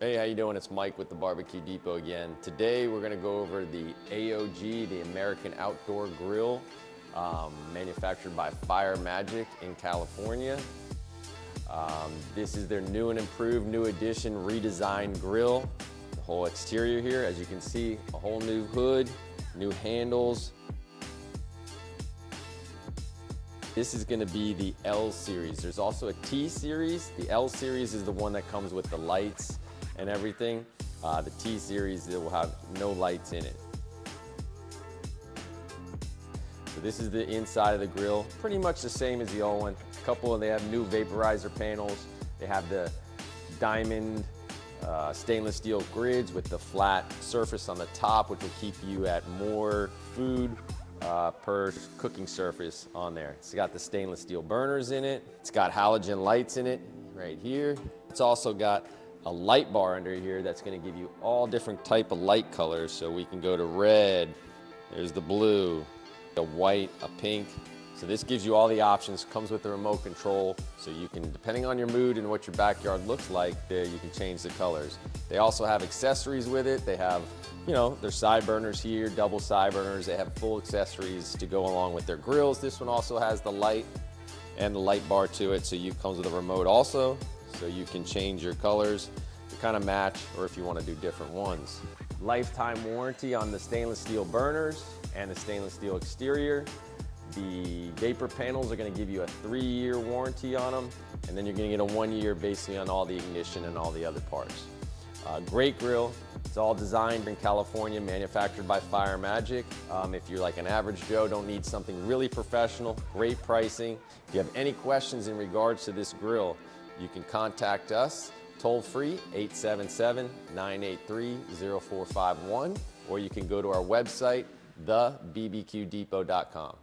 Hey, how you doing? It's Mike with the BBQ Depot again. Today we're going to go over the AOG, the American Outdoor Grill, manufactured by Fire Magic in California. This is their new and improved, new edition, redesigned grill. The whole exterior here, as you can see, a whole new hood, new handles. This is going to be the L-Series. There's also a T-Series. The L-Series is the one that comes with the lights and everything. The T-Series, it will have no lights in it. So this is the inside of the grill, pretty much the same as the old one. They have new vaporizer panels. They have the diamond stainless steel grids with the flat surface on the top, which will keep you at more food per cooking surface on there. It's got the stainless steel burners in it. It's got halogen lights in it right here. It's also got a light bar under here that's going to give you all different type of light colors. So we can go to red, there's the blue, a white, a pink. So this gives you all the options, comes with the remote control, so you can, depending on your mood and what your backyard looks like, you can change the colors. They also have accessories with it. They have, their side burners here, double side burners. They have full accessories to go along with their grills. This one also has the light and the light bar to it, so it comes with a remote also, so you can change your colors to kind of match, or if you want to do different ones. Lifetime warranty on the stainless steel burners and the stainless steel exterior. The vapor panels are going to give you a 3-year warranty on them, and then you're going to get a 1-year basically on all the ignition and all the other parts. Great grill. It's all designed in California, manufactured by Fire Magic. If you're like an average Joe, don't need something really professional, great pricing. If you have any questions in regards to this grill, you can contact us toll free, 877-983-0451, or you can go to our website, thebbqdepot.com.